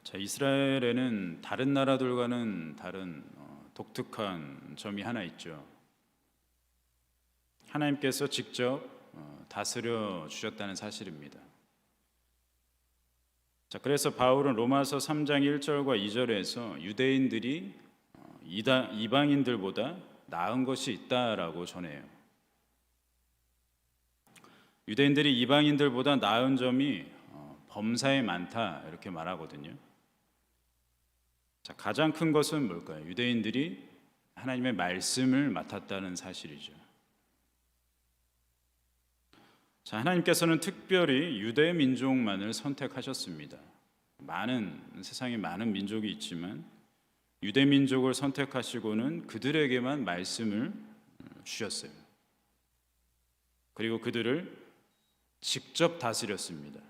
자, 이스라엘에는 다른 나라들과는 다른 독특한 점이 하나 있죠. 하나님께서 직접 다스려 주셨다는 사실입니다. 자, 그래서 바울은 로마서 3장 1절과 2절에서 유대인들이 이방인들보다 나은 것이 있다라고 전해요. 유대인들이 이방인들보다 나은 점이 범사에 많다 이렇게 말하거든요. 자, 가장 큰 것은 뭘까요? 유대인들이 하나님의 말씀을 맡았다는 사실이죠. 자, 하나님께서는 특별히 유대 민족만을 선택하셨습니다. 세상에 많은 민족이 있지만 유대 민족을 선택하시고는 그들에게만 말씀을 주셨어요. 그리고 그들을 직접 다스렸습니다.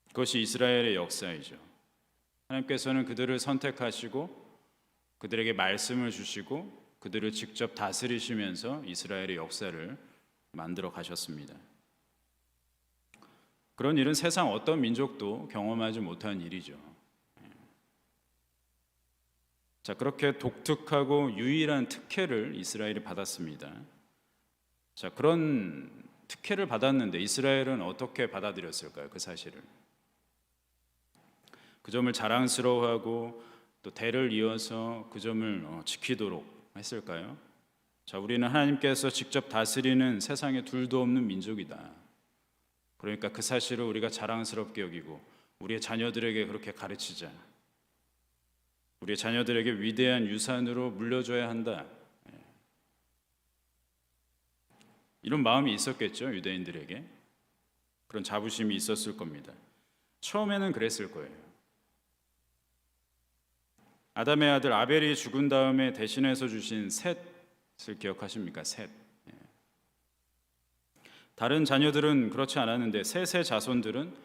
그것이 이스라엘의 역사이죠. 하나님께서는 그들을 선택하시고 그들에게 말씀을 주시고 그들을 직접 다스리시면서 이스라엘의 역사를 만들어 가셨습니다. 그런 일은 세상 어떤 민족도 경험하지 못한 일이죠. 자, 그렇게 독특하고 유일한 특혜를 이스라엘이 받았습니다. 자, 그런 특혜를 받았는데 이스라엘은 어떻게 받아들였을까요? 그 사실을. 그 점을 자랑스러워하고 또 대를 이어서 그 점을 지키도록 했을까요? 자, 우리는 하나님께서 직접 다스리는 세상에 둘도 없는 민족이다. 그러니까 그 사실을 우리가 자랑스럽게 여기고 우리의 자녀들에게 그렇게 가르치자. 우리의 자녀들에게 위대한 유산으로 물려줘야 한다. 이런 마음이 있었겠죠, 유대인들에게. 그런 자부심이 있었을 겁니다. 처음에는 그랬을 거예요. 아담의 아들 아벨이 죽은 다음에 대신해서 주신 셋을 기억하십니까? 셋. 다른 자녀들은 그렇지 않았는데 셋의 자손들은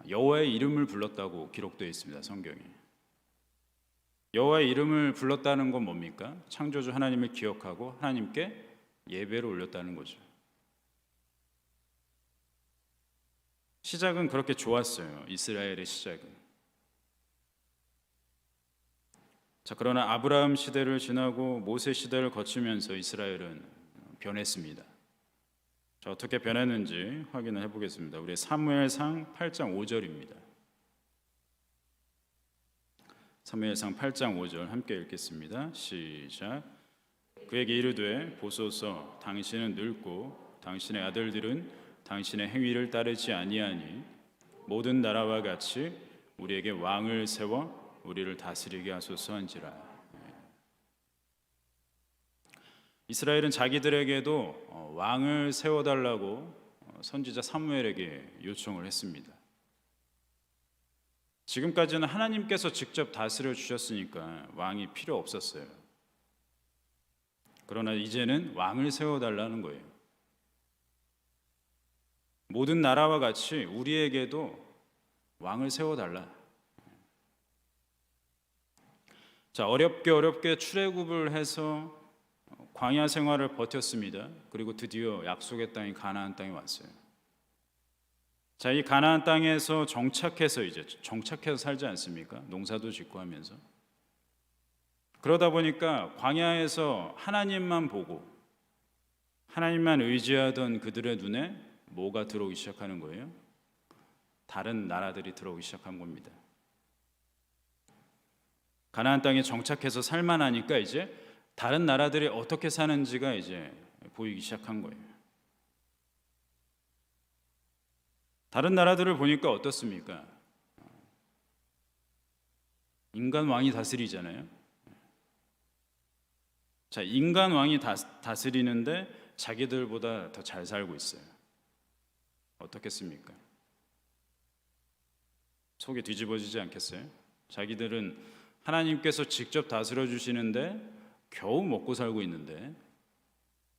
여호와의 이름을 불렀다고 기록되어 있습니다. 성경에. 여호와의 이름을 불렀다는 건 뭡니까? 창조주 하나님을 기억하고 하나님께 예배를 올렸다는 거죠. 시작은 그렇게 좋았어요. 이스라엘의 시작은. 자, 그러나 아브라함 시대를 지나고 모세 시대를 거치면서 이스라엘은 변했습니다. 자, 어떻게 변했는지 확인을 해보겠습니다. 우리 사무엘상 8장 5절입니다. 사무엘상 8장 5절 함께 읽겠습니다. 시작. 그에게 이르되 보소서 당신은 늙고 당신의 아들들은 당신의 행위를 따르지 아니하니 모든 나라와 같이 우리에게 왕을 세워 우리를 다스리게 하소서 한지라. 이스라엘은 자기들에게도 왕을 세워달라고 선지자 사무엘에게 요청을 했습니다. 지금까지는 하나님께서 직접 다스려 주셨으니까 왕이 필요 없었어요. 그러나 이제는 왕을 세워달라는 거예요. 모든 나라와 같이 우리에게도 왕을 세워달라. 자, 어렵게 출애굽을 해서 광야 생활을 버텼습니다. 그리고 드디어 약속의 땅인 가나안 땅에 왔어요. 자, 이 가나안 땅에서 정착해서 살지 않습니까? 농사도 짓고 하면서. 그러다 보니까 광야에서 하나님만 보고 하나님만 의지하던 그들의 눈에 뭐가 들어오기 시작하는 거예요? 다른 나라들이 들어오기 시작한 겁니다. 가나안 땅에 정착해서 살만하니까 이제 다른 나라들이 어떻게 사는지가 이제 보이기 시작한 거예요. 다른 나라들을 보니까 어떻습니까? 인간 왕이 다스리잖아요. 자, 인간 왕이 다스리는데 자기들보다 더 잘 살고 있어요. 어떻겠습니까? 속이 뒤집어지지 않겠어요? 자기들은 하나님께서 직접 다스려 주시는데 겨우 먹고 살고 있는데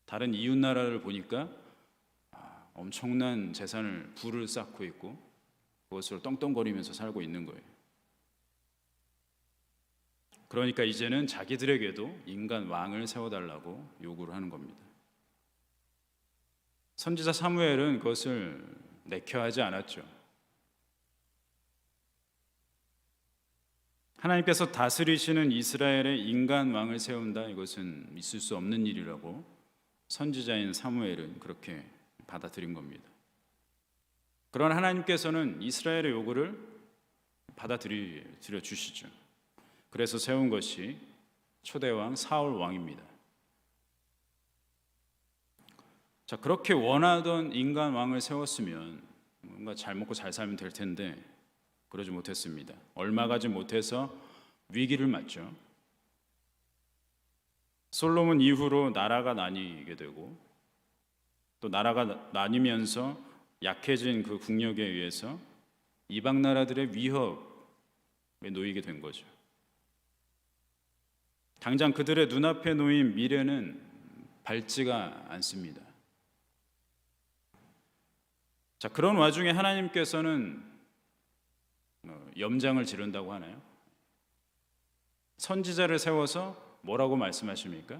다른 이웃 나라를 보니까 엄청난 재산을 부를 쌓고 있고 그것으로 떵떵거리면서 살고 있는 거예요. 그러니까 이제는 자기들에게도 인간 왕을 세워달라고 요구를 하는 겁니다. 선지자 사무엘은 그것을 내켜하지 않았죠. 하나님께서 다스리시는 이스라엘의 인간 왕을 세운다. 이것은 있을 수 없는 일이라고 선지자인 사무엘은 그렇게 받아들인 겁니다. 그러나 하나님께서는 이스라엘의 요구를 받아들여 주시죠. 그래서 세운 것이 초대왕 사울 왕입니다. 자, 그렇게 원하던 인간 왕을 세웠으면 뭔가 잘 먹고 잘 살면 될 텐데 그러지 못했습니다. 얼마 가지 못해서 위기를 맞죠. 솔로몬 이후로 나라가 나뉘게 되고 또 나라가 나뉘면서 약해진 그 국력에 의해서 이방 나라들의 위협에 놓이게 된 거죠. 당장 그들의 눈앞에 놓인 미래는 밝지가 않습니다. 자, 그런 와중에 하나님께서는 염장을 지른다고 하나요? 선지자를 세워서 뭐라고 말씀하십니까?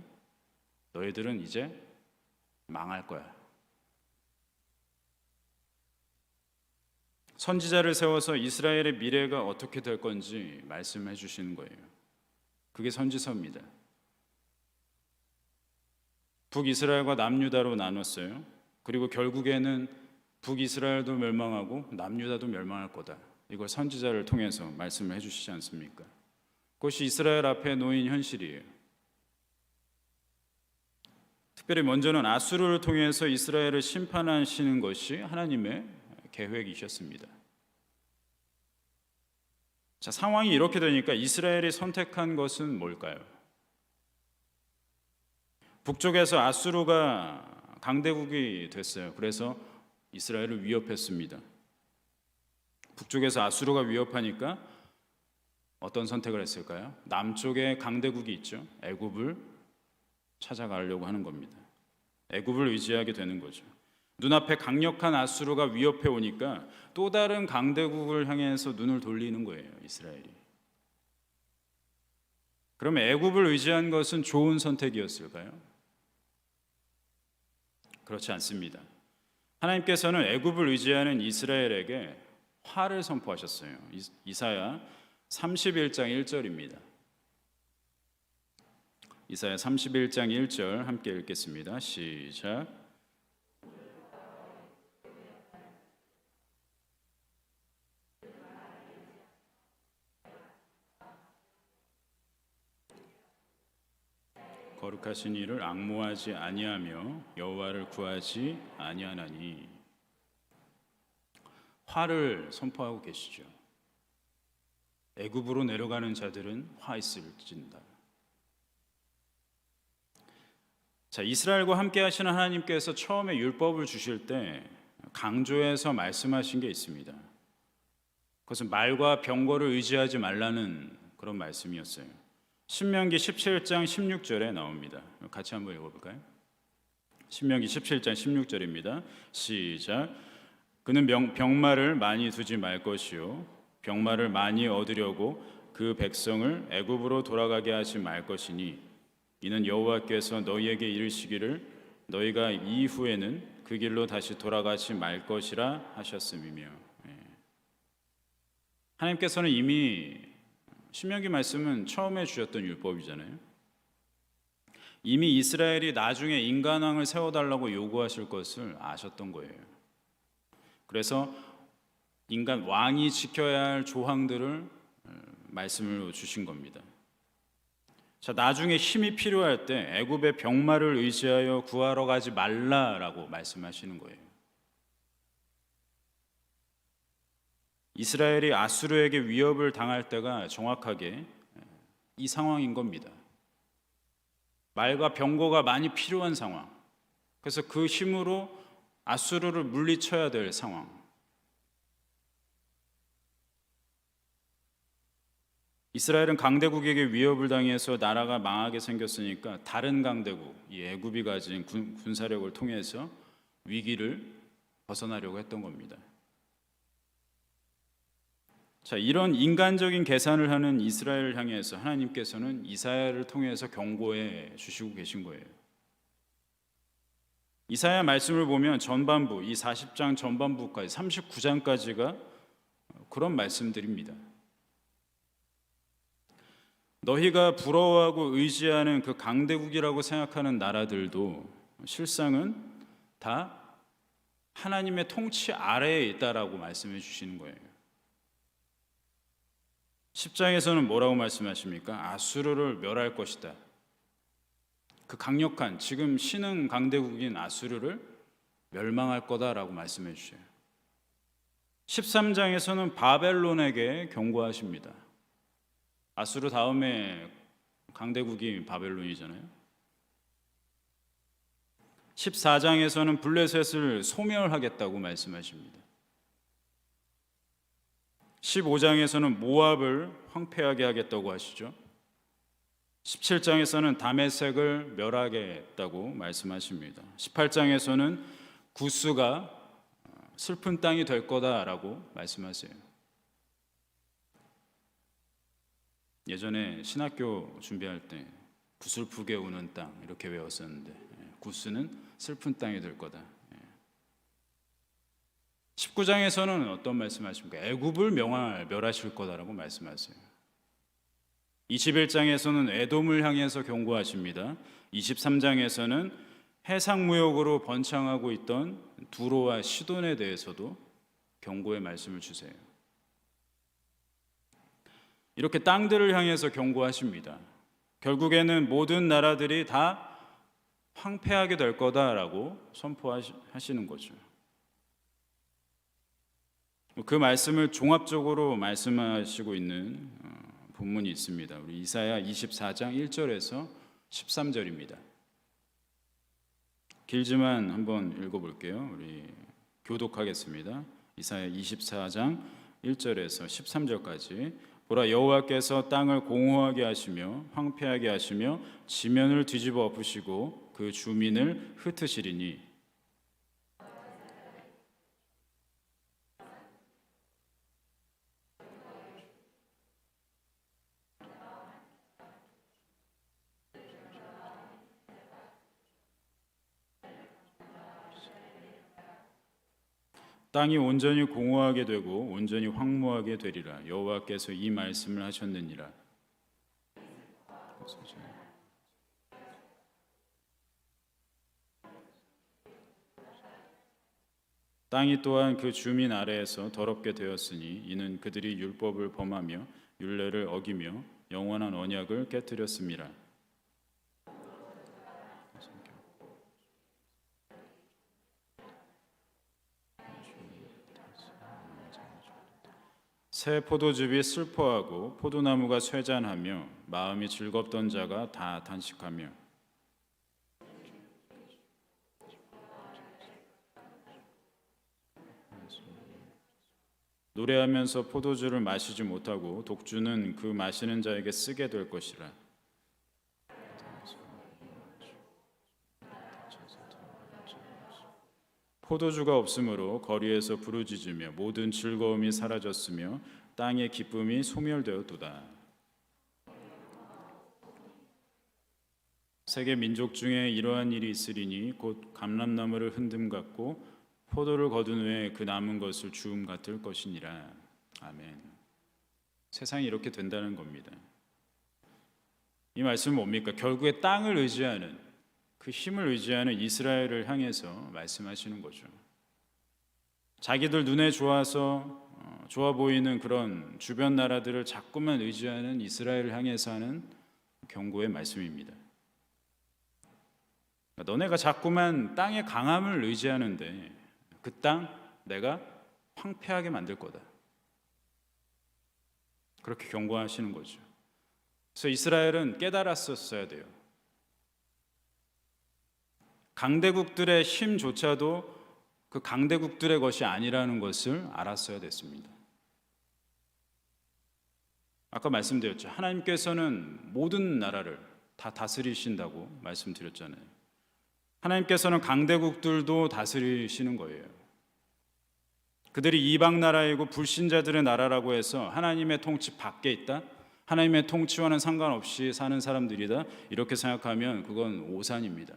너희들은 이제 망할 거야. 선지자를 세워서 이스라엘의 미래가 어떻게 될 건지 말씀해 주시는 거예요. 그게 선지서입니다. 북이스라엘과 남유다로 나눴어요. 그리고 결국에는 북이스라엘도 멸망하고 남유다도 멸망할 거다. 이걸 선지자를 통해서 말씀을 해주시지 않습니까? 그것이 이스라엘 앞에 놓인 현실이에요. 특별히 먼저는 아수르를 통해서 이스라엘을 심판하시는 것이 하나님의 계획이셨습니다. 자, 상황이 이렇게 되니까 이스라엘이 선택한 것은 뭘까요? 북쪽에서 아수르가 강대국이 됐어요. 그래서 이스라엘을 위협했습니다. 북쪽에서 아수르가 위협하니까 어떤 선택을 했을까요? 남쪽에 강대국이 있죠. 애굽을 찾아가려고 하는 겁니다. 애굽을 의지하게 되는 거죠. 눈앞에 강력한 아수르가 위협해 오니까 또 다른 강대국을 향해서 눈을 돌리는 거예요, 이스라엘이. 그럼 애굽을 의지한 것은 좋은 선택이었을까요? 그렇지 않습니다. 하나님께서는 애굽을 의지하는 이스라엘에게 화를 선포하셨어요. 이사야 31장 1절입니다. 이사야 31장 1절 함께 읽겠습니다. 시작. 거룩하신 이를 앙모하지 아니하며 여호와를 구하지 아니하나니. 화를 선포하고 계시죠. 애굽으로 내려가는 자들은 화 있을진다. 자, 이스라엘과 함께 하시는 하나님께서 처음에 율법을 주실 때 강조해서 말씀하신 게 있습니다. 그것은 말과 병거를 의지하지 말라는 그런 말씀이었어요. 신명기 17장 16절에 나옵니다. 같이 한번 읽어볼까요? 신명기 17장 16절입니다. 시작. 그는 병마를 많이 두지 말 것이요 병마를 많이 얻으려고 그 백성을 애굽으로 돌아가게 하지 말 것이니 이는 여호와께서 너희에게 이르시기를 너희가 이후에는 그 길로 다시 돌아가지 말 것이라 하셨음이며. 하나님께서는 이미 신명기 말씀은 처음에 주셨던 율법이잖아요. 이미 이스라엘이 나중에 인간왕을 세워달라고 요구하실 것을 아셨던 거예요. 그래서 인간 왕이 지켜야 할 조항들을 말씀을 주신 겁니다. 자, 나중에 힘이 필요할 때 애굽의 병마를 의지하여 구하러 가지 말라라고 말씀하시는 거예요. 이스라엘이 아수르에게 위협을 당할 때가 정확하게 이 상황인 겁니다. 말과 병거가 많이 필요한 상황. 그래서 그 힘으로 아수르를 물리쳐야 될 상황. 이스라엘은 강대국에게 위협을 당해서 나라가 망하게 생겼으니까 다른 강대국, 이 애굽이 가진 군사력을 통해서 위기를 벗어나려고 했던 겁니다. 자, 이런 인간적인 계산을 하는 이스라엘을 향해서 하나님께서는 이사야를 통해서 경고해 주시고 계신 거예요. 이사야 말씀을 보면 전반부, 이 40장 전반부까지 39장까지가 그런 말씀들입니다. 너희가 부러워하고 의지하는 그 강대국이라고 생각하는 나라들도 실상은 다 하나님의 통치 아래에 있다라고 말씀해 주시는 거예요. 10장에서는 뭐라고 말씀하십니까? 아수르를 멸할 것이다. 그 강력한 지금 신흥 강대국인 아수르를 멸망할 거다라고 말씀해 주셔요. 13장에서는 바벨론에게 경고하십니다. 아수르 다음에 강대국이 바벨론이잖아요. 14장에서는 블레셋을 소멸하겠다고 말씀하십니다. 15장에서는 모압을 황폐하게 하겠다고 하시죠. 17장에서는 다메섹을 멸하겠다고 말씀하십니다. 18장에서는 구스가 슬픈 땅이 될 거다라고 말씀하세요. 예전에 신학교 준비할 때 구슬프게 우는 땅 이렇게 외웠었는데 구스는 슬픈 땅이 될 거다. 19장에서는 어떤 말씀하십니까? 애굽을 멸하실 거다라고 말씀하세요. 21장에서는 에돔을 향해서 경고하십니다. 23장에서는 해상무역으로 번창하고 있던 두로와 시돈에 대해서도 경고의 말씀을 주세요. 이렇게 땅들을 향해서 경고하십니다. 결국에는 모든 나라들이 다 황폐하게 될 거다라고 선포하시는 거죠. 그 말씀을 종합적으로 말씀하시고 있는 본문이 있습니다. 우리 이사야 24장 1절에서 13절입니다. 길지만 한번 읽어볼게요. 우리 교독하겠습니다. 이사야 24장 1절에서 13절까지. 보라, 여호와께서 땅을 공허하게 하시며 황폐하게 하시며 지면을 뒤집어 엎으시고 그 주민을 흩으시리니 땅이 온전히 공허하게 되고 온전히 황무하게 되리라. 여호와께서 이 말씀을 하셨느니라. 땅이 또한 그 주민 아래에서 더럽게 되었으니 이는 그들이 율법을 범하며 율례를 어기며 영원한 언약을 깨뜨렸습니다. 새 포도즙이 슬퍼하고 포도나무가 쇠잔하며 마음이 즐겁던 자가 다 단식하며 노래하면서 포도주를 마시지 못하고 독주는 그 마시는 자에게 쓰게 될 것이라. 포도주가 없으므로 거리에서 부르짖으며 모든 즐거움이 사라졌으며 땅의 기쁨이 소멸되었도다. 세계 민족 중에 이러한 일이 있으리니 곧 감람나무를 흔듦 같고 포도를 거둔 후에 그 남은 것을 주움 같을 것이니라. 아멘. 세상이 이렇게 된다는 겁니다. 이 말씀은 뭡니까? 결국에 땅을 의지하는 그 힘을 의지하는 이스라엘을 향해서 말씀하시는 거죠. 자기들 눈에 좋아서 좋아 보이는 그런 주변 나라들을 자꾸만 의지하는 이스라엘을 향해서 하는 경고의 말씀입니다. 너네가 자꾸만 땅의 강함을 의지하는데 그 땅 내가 황폐하게 만들 거다. 그렇게 경고하시는 거죠. 그래서 이스라엘은 깨달았었어야 돼요. 강대국들의 힘조차도 그 강대국들의 것이 아니라는 것을 알았어야 됐습니다. 아까 말씀드렸죠. 하나님께서는 모든 나라를 다 다스리신다고 말씀드렸잖아요. 하나님께서는 강대국들도 다스리시는 거예요. 그들이 이방 나라이고 불신자들의 나라라고 해서 하나님의 통치 밖에 있다? 하나님의 통치와는 상관없이 사는 사람들이다? 이렇게 생각하면 그건 오산입니다.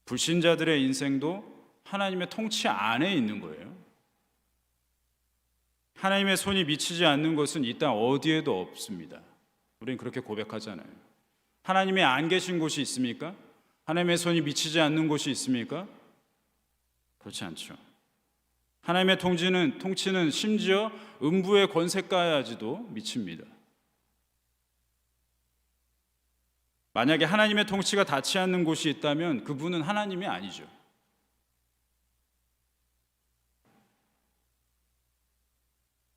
불신자들의 인생도 하나님의 통치 안에 있는 거예요. 하나님의 손이 미치지 않는 것은 이 땅 어디에도 없습니다. 우리는 그렇게 고백하잖아요. 하나님이 안 계신 곳이 있습니까? 하나님의 손이 미치지 않는 곳이 있습니까? 그렇지 않죠. 하나님의 통치는 심지어 음부의 권세까지도 미칩니다. 만약에 하나님의 통치가 닿지 않는 곳이 있다면 그분은 하나님이 아니죠.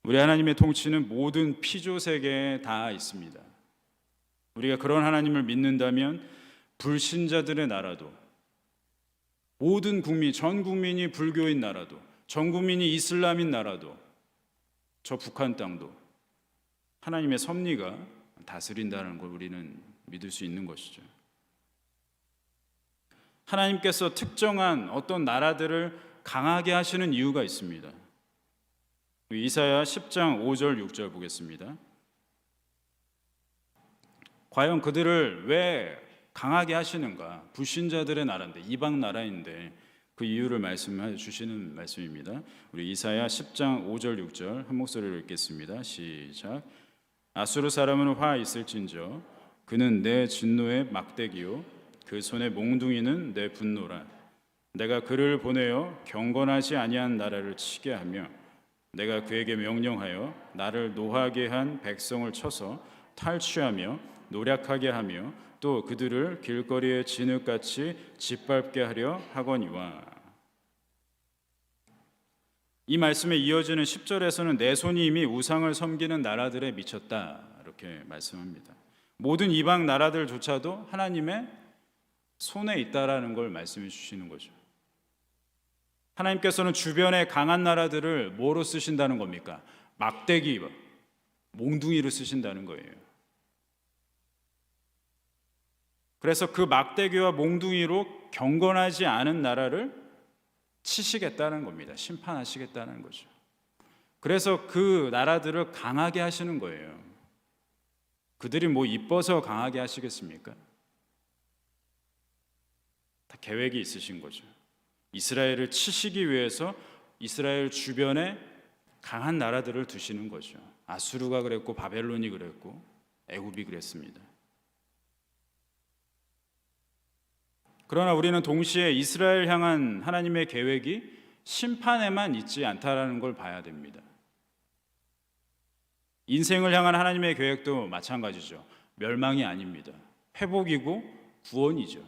우리 하나님의 통치는 모든 피조 세계에 다 있습니다. 우리가 그런 하나님을 믿는다면 불신자들의 나라도, 모든 국민, 전 국민이 불교인 나라도, 전 국민이 이슬람인 나라도, 저 북한 땅도 하나님의 섭리가 다스린다는 걸 우리는 믿을 수 있는 것이죠. 하나님께서 특정한 어떤 나라들을 강하게 하시는 이유가 있습니다. 이사야 10장 5절 6절 보겠습니다. 과연 그들을 왜 강하게 하시는가? 불신자들의 나라인데, 이방 나라인데 그 이유를 말씀해 주시는 말씀입니다. 우리 이사야 10장 5절 6절 한 목소리로 읽겠습니다. 시작. 아수르 사람은 화 있을진저 그는 내 진노의 막대기요 그 손의 몽둥이는 내 분노라. 내가 그를 보내어 경건하지 아니한 나라를 치게 하며 내가 그에게 명령하여 나를 노하게 한 백성을 쳐서 탈취하며 노략하게 하며 또 그들을 길거리에 진흙같이 짓밟게 하려 하거니와. 이 말씀에 이어지는 10절에서는 내 손이 이미 우상을 섬기는 나라들에 미쳤다 이렇게 말씀합니다. 모든 이방 나라들조차도 하나님의 손에 있다라는 걸 말씀해 주시는 거죠. 하나님께서는 주변의 강한 나라들을 뭐로 쓰신다는 겁니까? 막대기, 몽둥이로 쓰신다는 거예요. 그래서 그 막대기와 몽둥이로 경건하지 않은 나라를 치시겠다는 겁니다. 심판하시겠다는 거죠. 그래서 그 나라들을 강하게 하시는 거예요. 그들이 뭐 이뻐서 강하게 하시겠습니까? 다 계획이 있으신 거죠. 이스라엘을 치시기 위해서 이스라엘 주변에 강한 나라들을 두시는 거죠. 아수르가 그랬고 바벨론이 그랬고 애굽이 그랬습니다. 그러나 우리는 동시에 이스라엘 향한 하나님의 계획이 심판에만 있지 않다라는 걸 봐야 됩니다. 인생을 향한 하나님의 계획도 마찬가지죠. 멸망이 아닙니다. 회복이고 구원이죠.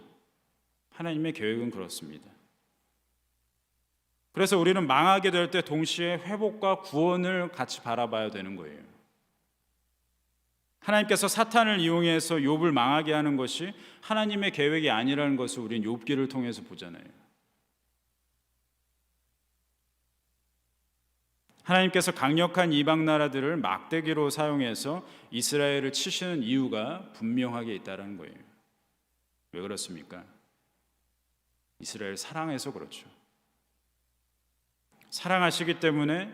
하나님의 계획은 그렇습니다. 그래서 우리는 망하게 될 때 동시에 회복과 구원을 같이 바라봐야 되는 거예요. 하나님께서 사탄을 이용해서 욥을 망하게 하는 것이 하나님의 계획이 아니라는 것을 우리는 욥기를 통해서 보잖아요. 하나님께서 강력한 이방 나라들을 막대기로 사용해서 이스라엘을 치시는 이유가 분명하게 있다는 거예요. 왜 그렇습니까? 이스라엘 사랑해서 그렇죠. 사랑하시기 때문에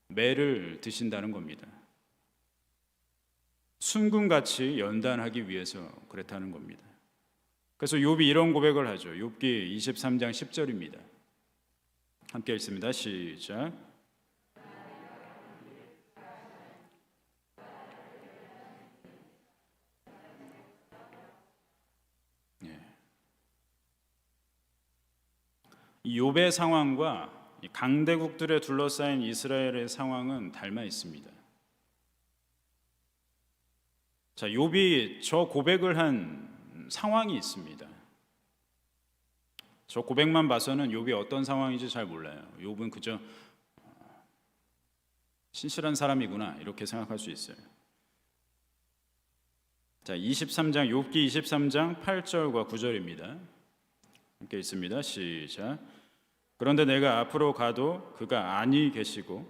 매를 드신다는 겁니다. 순금같이 연단하기 위해서 그렇다는 겁니다. 그래서 욥이 이런 고백을 하죠. 욥기 23장 10절입니다. 함께 읽습니다. 시작. 이 욥의 상황과 강대국들에 둘러싸인 이스라엘의 상황은 닮아 있습니다. 자, 욥이 저 고백을 한 상황이 있습니다. 저 고백만 봐서는 욥이 어떤 상황인지 잘 몰라요. 욥은 그저 신실한 사람이구나 이렇게 생각할 수 있어요. 자, 23장 욥기 23장 8절과 9절입니다. 함께 있습니다. 시작. 그런데 내가 앞으로 가도 그가 안히 계시고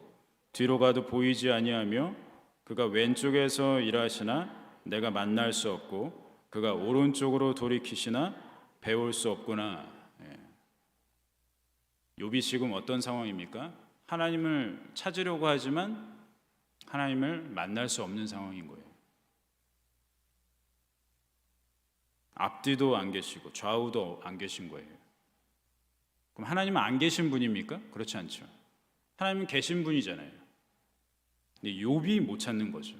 뒤로 가도 보이지 아니하며 그가 왼쪽에서 일하시나 내가 만날 수 없고 그가 오른쪽으로 돌이키시나 배울 수 없구나. 욥이 지금 어떤 상황입니까? 하나님을 찾으려고 하지만 하나님을 만날 수 없는 상황인 거예요. 앞뒤도 안 계시고 좌우도 안 계신 거예요. 그럼 하나님은 안 계신 분입니까? 그렇지 않죠. 하나님은 계신 분이잖아요. 근데 욥이 못 찾는 거죠.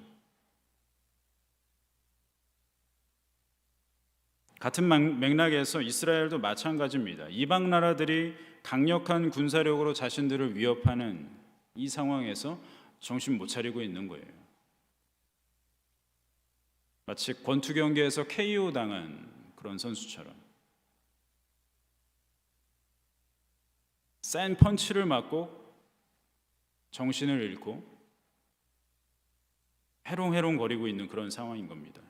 같은 맥락에서 이스라엘도 마찬가지입니다. 이방 나라들이 강력한 군사력으로 자신들을 위협하는 이 상황에서 정신 못 차리고 있는 거예요. 마치 권투 경기에서 KO 당한 그런 선수처럼 센 펀치를 맞고 정신을 잃고 해롱해롱거리고 있는 그런 상황인 겁니다.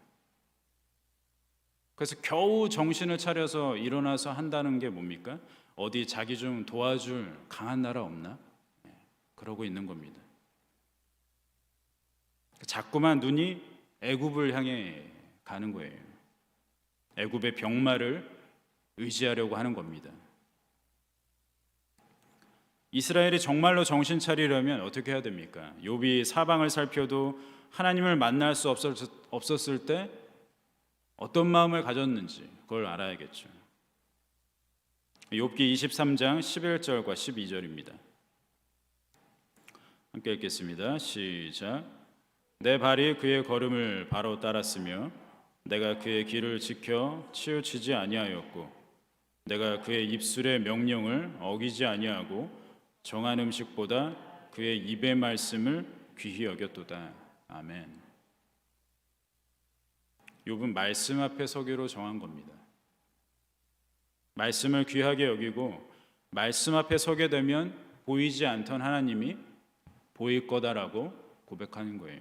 그래서 겨우 정신을 차려서 일어나서 한다는 게 뭡니까? 어디 자기 좀 도와줄 강한 나라 없나? 그러고 있는 겁니다. 자꾸만 눈이 애굽을 향해 가는 거예요. 애굽의 병마를 의지하려고 하는 겁니다. 이스라엘이 정말로 정신 차리려면 어떻게 해야 됩니까? 욥이 사방을 살펴도 하나님을 만날 수 없었을 때 어떤 마음을 가졌는지 그걸 알아야겠죠. 욥기 23장 11절과 12절입니다. 함께 읽겠습니다. 시작. 내 발이 그의 걸음을 바로 따랐으며 내가 그의 길을 지켜 치우치지 아니하였고 내가 그의 입술의 명령을 어기지 아니하고 정한 음식보다 그의 입의 말씀을 귀히 여겼도다. 아멘. 욥은 말씀 앞에 서기로 정한 겁니다. 말씀을 귀하게 여기고 말씀 앞에 서게 되면 보이지 않던 하나님이 보일 거다라고 고백하는 거예요.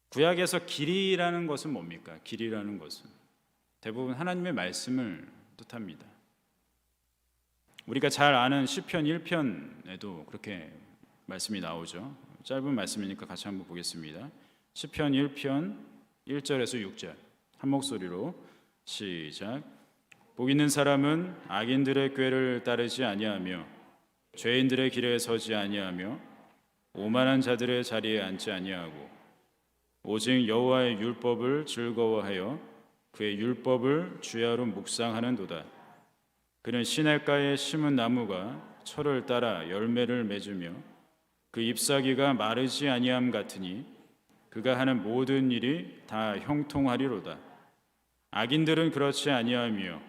구약에서 길이라는 것은 뭡니까? 길이라는 것은 대부분 하나님의 말씀을 뜻합니다. 우리가 잘 아는 시편 1편에도 그렇게 말씀이 나오죠. 짧은 말씀이니까 같이 한번 보겠습니다. 시편 1편 1절에서 6절 한 목소리로 시작. 복 있는 사람은 악인들의 꾀를 따르지 아니하며 죄인들의 길에 서지 아니하며 오만한 자들의 자리에 앉지 아니하고 오직 여호와의 율법을 즐거워하여 그의 율법을 주야로 묵상하는도다. 그는 시냇가에 심은 나무가 철을 따라 열매를 맺으며 그 잎사귀가 마르지 아니함 같으니 그가 하는 모든 일이 다 형통하리로다. 악인들은 그렇지 아니하며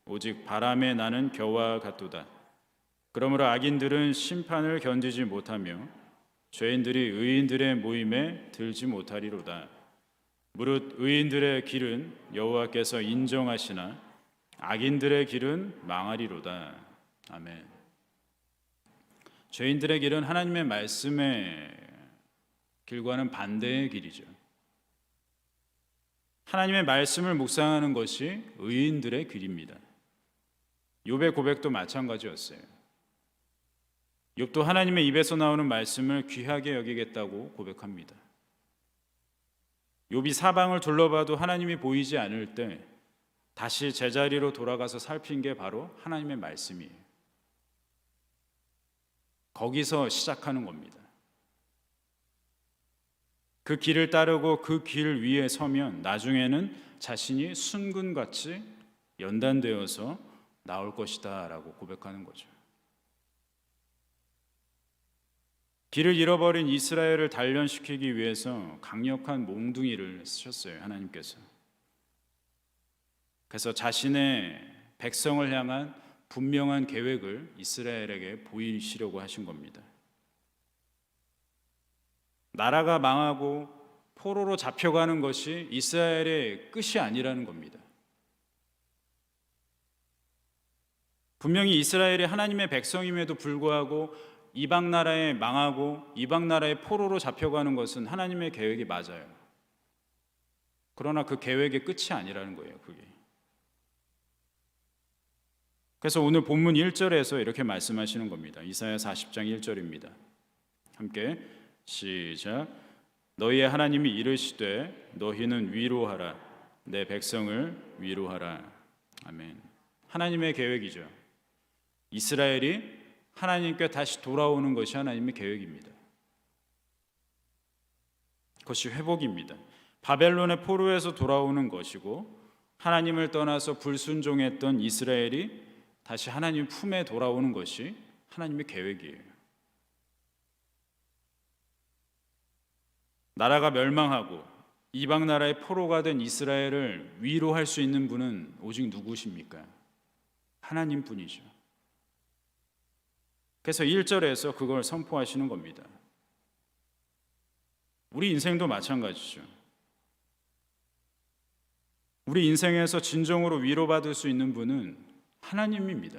오직 바람에 나는 겨와 같도다. 그러므로 악인들은 심판을 견디지 못하며 죄인들이 의인들의 모임에 들지 못하리로다. 무릇 의인들의 길은 여호와께서 인정하시나 악인들의 길은 망하리로다. 아멘. 죄인들의 길은 하나님의 말씀의 길과는 반대의 길이죠. 하나님의 말씀을 묵상하는 것이 의인들의 길입니다. 욥의 고백도 마찬가지였어요. 욥도 하나님의 입에서 나오는 말씀을 귀하게 여기겠다고 고백합니다. 욥이 사방을 둘러봐도 하나님이 보이지 않을 때 다시 제자리로 돌아가서 살핀 게 바로 하나님의 말씀이에요. 거기서 시작하는 겁니다. 그 길을 따르고 그 길 위에 서면 나중에는 자신이 순금같이 연단되어서 나올 것이다 라고 고백하는 거죠. 길을 잃어버린 이스라엘을 단련시키기 위해서 강력한 몽둥이를 쓰셨어요, 하나님께서. 그래서 자신의 백성을 향한 분명한 계획을 이스라엘에게 보이시려고 하신 겁니다. 나라가 망하고 포로로 잡혀가는 것이 이스라엘의 끝이 아니라는 겁니다. 분명히 이스라엘이 하나님의 백성임에도 불구하고 이방 나라에 망하고 이방 나라의 포로로 잡혀가는 것은 하나님의 계획이 맞아요. 그러나 그 계획의 끝이 아니라는 거예요, 그게. 그래서 오늘 본문 1절에서 이렇게 말씀하시는 겁니다. 이사야 40장 1절입니다. 함께 시작. 너희의 하나님이 이르시되 너희는 위로하라. 내 백성을 위로하라. 아멘. 하나님의 계획이죠. 이스라엘이 하나님께 다시 돌아오는 것이 하나님의 계획입니다. 그것이 회복입니다. 바벨론의 포로에서 돌아오는 것이고 하나님을 떠나서 불순종했던 이스라엘이 다시 하나님 품에 돌아오는 것이 하나님의 계획이에요. 나라가 멸망하고 이방 나라의 포로가 된 이스라엘을 위로할 수 있는 분은 오직 누구십니까? 하나님뿐이죠. 그래서 1절에서 그걸 선포하시는 겁니다. 우리 인생도 마찬가지죠. 우리 인생에서 진정으로 위로받을 수 있는 분은 하나님입니다.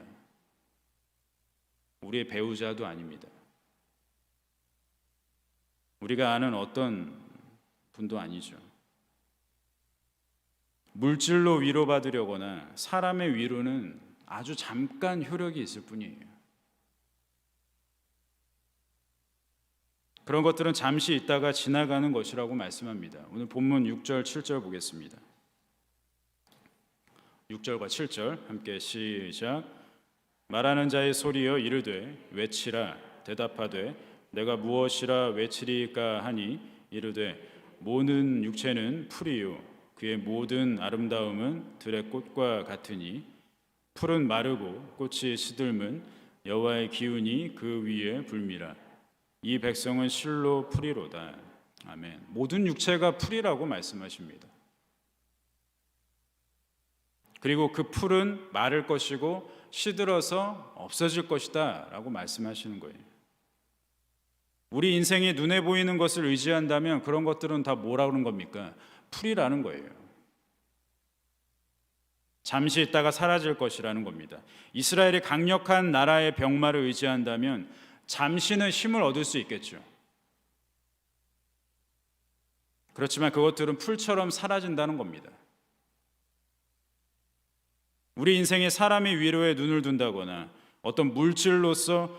우리의 배우자도 아닙니다. 우리가 아는 어떤 분도 아니죠. 물질로 위로받으려거나 사람의 위로는 아주 잠깐 효력이 있을 뿐이에요. 그런 것들은 잠시 있다가 지나가는 것이라고 말씀합니다. 오늘 본문 6절, 7절 보겠습니다. 6절과 7절 함께 시작. 말하는 자의 소리여 이르되 외치라. 대답하되 내가 무엇이라 외치리까 하니 이르되 모든 육체는 풀이요 그의 모든 아름다움은 들의 꽃과 같으니 풀은 마르고 꽃이 시들면 여호와의 기운이 그 위에 불미라. 이 백성은 실로 풀이로다. 아멘. 모든 육체가 풀이라고 말씀하십니다. 그리고 그 풀은 마를 것이고 시들어서 없어질 것이다 라고 말씀하시는 거예요. 우리 인생이 눈에 보이는 것을 의지한다면 그런 것들은 다 뭐라고 하는 겁니까? 풀이라는 거예요. 잠시 있다가 사라질 것이라는 겁니다. 이스라엘이 강력한 나라의 병마를 의지한다면 잠시는 힘을 얻을 수 있겠죠. 그렇지만 그것들은 풀처럼 사라진다는 겁니다. 우리 인생에 사람의 위로에 눈을 둔다거나 어떤 물질로서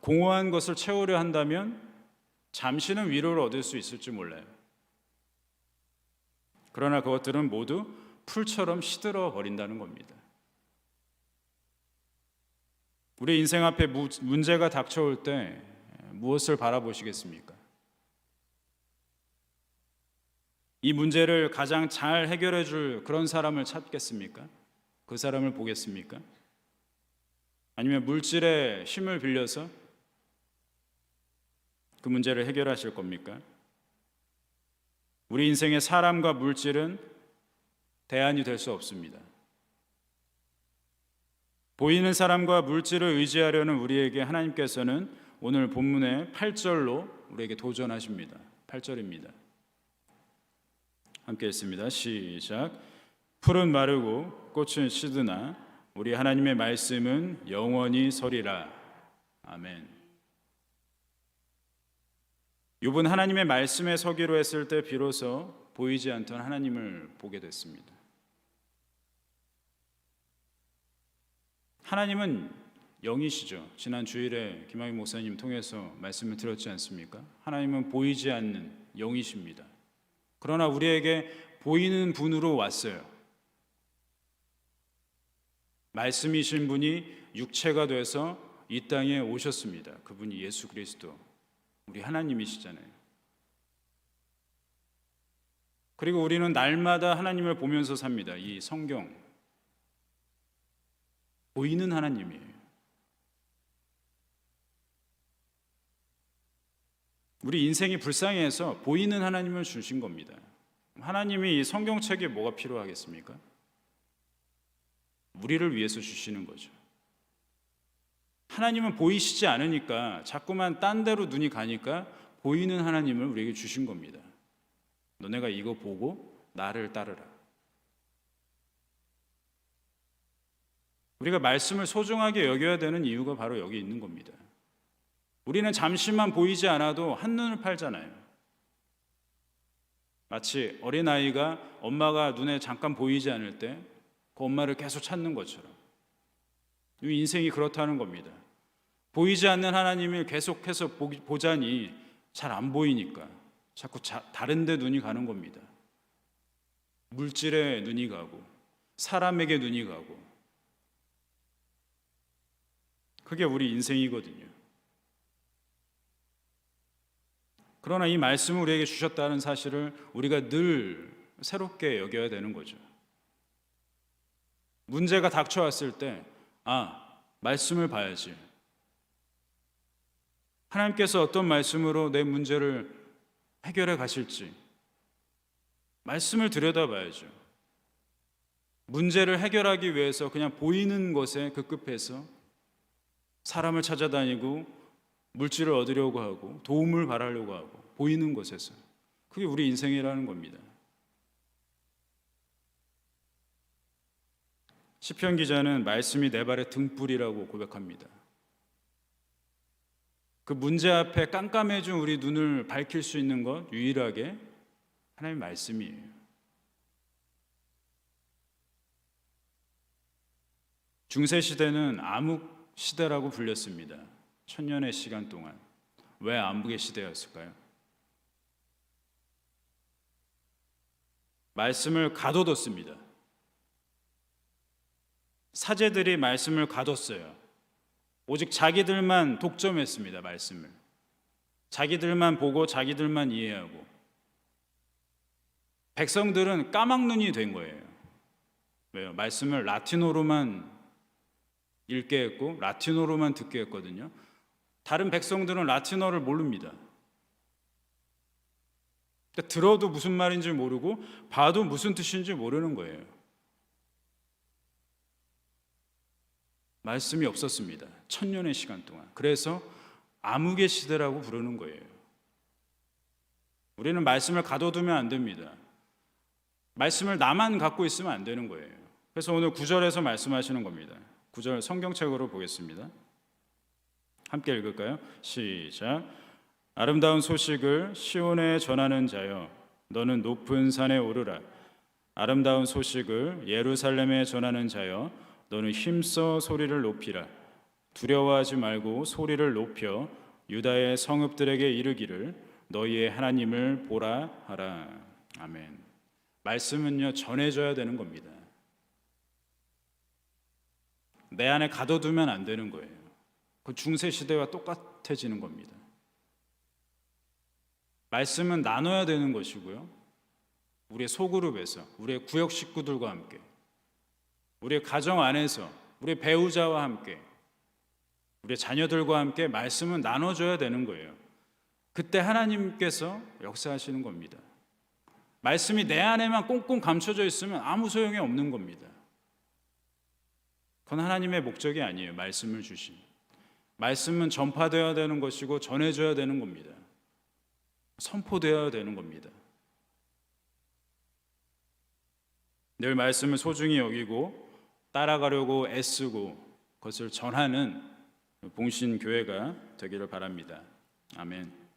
공허한 것을 채우려 한다면 잠시는 위로를 얻을 수 있을지 몰라요. 그러나 그것들은 모두 풀처럼 시들어 버린다는 겁니다. 우리 인생 앞에 문제가 닥쳐올 때 무엇을 바라보시겠습니까? 이 문제를 가장 잘 해결해 줄 그런 사람을 찾겠습니까? 그 사람을 보겠습니까? 아니면 물질의 힘을 빌려서 그 문제를 해결하실 겁니까? 우리 인생의 사람과 물질은 대안이 될 수 없습니다. 보이는 사람과 물질을 의지하려는 우리에게 하나님께서는 오늘 본문의 8절로 우리에게 도전하십니다. 8절입니다. 함께 읽습니다. 시작. 풀은 마르고 꽃은 시드나 우리 하나님의 말씀은 영원히 서리라. 아멘. 욥은 하나님의 말씀에 서기로 했을 때 비로소 보이지 않던 하나님을 보게 됐습니다. 하나님은 영이시죠. 지난 주일에 김학인 목사님 통해서 말씀을 드렸지 않습니까? 하나님은 보이지 않는 영이십니다. 그러나 우리에게 보이는 분으로 왔어요. 말씀이신 분이 육체가 돼서 이 땅에 오셨습니다. 그분이 예수 그리스도, 우리 하나님이시잖아요. 그리고 우리는 날마다 하나님을 보면서 삽니다. 이 성경 보이는 하나님이에요. 우리 인생이 불쌍해서 보이는 하나님을 주신 겁니다. 하나님이 이 성경책에 뭐가 필요하겠습니까? 우리를 위해서 주시는 거죠. 하나님은 보이시지 않으니까 자꾸만 딴 데로 눈이 가니까 보이는 하나님을 우리에게 주신 겁니다. 너네가 이거 보고 나를 따르라. 우리가 말씀을 소중하게 여겨야 되는 이유가 바로 여기 있는 겁니다. 우리는 잠시만 보이지 않아도 한눈을 팔잖아요. 마치 어린아이가 엄마가 눈에 잠깐 보이지 않을 때 그 엄마를 계속 찾는 것처럼 이 인생이 그렇다는 겁니다. 보이지 않는 하나님을 계속해서 보자니 잘 안 보이니까 자꾸 다른 데 눈이 가는 겁니다. 물질에 눈이 가고 사람에게 눈이 가고 그게 우리 인생이거든요. 그러나 이 말씀을 우리에게 주셨다는 사실을 우리가 늘 새롭게 여겨야 되는 거죠. 문제가 닥쳐왔을 때 말씀을 봐야지. 하나님께서 어떤 말씀으로 내 문제를 해결해 가실지 말씀을 들여다봐야죠. 문제를 해결하기 위해서 그냥 보이는 것에 급급해서 사람을 찾아다니고 물질을 얻으려고 하고 도움을 바라려고 하고 보이는 것에서, 그게 우리 인생이라는 겁니다. 시편 기자는 말씀이 내 발의 등불이라고 고백합니다. 그 문제 앞에 깜깜해진 우리 눈을 밝힐 수 있는 것 유일하게 하나님의 말씀이에요. 중세 시대는 암흑 시대라고 불렸습니다. 천년의 시간 동안. 왜 암흑의 시대였을까요? 말씀을 가둬뒀습니다. 사제들이 말씀을 가뒀어요. 오직 자기들만 독점했습니다. 말씀을. 자기들만 보고 자기들만 이해하고. 백성들은 까막눈이 된 거예요. 왜요? 말씀을 라틴어로만 읽게 했고 라틴어로만 듣게 했거든요. 다른 백성들은 라틴어를 모릅니다. 그러니까 들어도 무슨 말인지 모르고 봐도 무슨 뜻인지 모르는 거예요. 말씀이 없었습니다. 천년의 시간 동안. 그래서 암흑의 시대라고 부르는 거예요. 우리는 말씀을 가둬두면 안 됩니다. 말씀을 나만 갖고 있으면 안 되는 거예요. 그래서 오늘 9절에서 말씀하시는 겁니다. 9절 성경책으로 보겠습니다. 함께 읽을까요? 시작. 아름다운 소식을 시온에 전하는 자여, 너는 높은 산에 오르라. 아름다운 소식을 예루살렘에 전하는 자여, 너는 힘써 소리를 높이라. 두려워하지 말고 소리를 높여 유다의 성읍들에게 이르기를 너희의 하나님을 보라 하라. 아멘. 말씀은요, 전해져야 되는 겁니다. 내 안에 가둬두면 안 되는 거예요. 그 중세 시대와 똑같아지는 겁니다. 말씀은 나눠야 되는 것이고요. 우리의 소그룹에서, 우리의 구역 식구들과 함께, 우리의 가정 안에서, 우리의 배우자와 함께, 우리의 자녀들과 함께 말씀은 나눠줘야 되는 거예요. 그때 하나님께서 역사하시는 겁니다. 말씀이 내 안에만 꽁꽁 감춰져 있으면 아무 소용이 없는 겁니다. 그건 하나님의 목적이 아니에요. 말씀을 주신. 말씀은 전파되어야 되는 것이고 전해져야 되는 겁니다. 선포되어야 되는 겁니다. 늘 말씀을 소중히 여기고 따라가려고 애쓰고 그것을 전하는 봉신교회가 되기를 바랍니다. 아멘.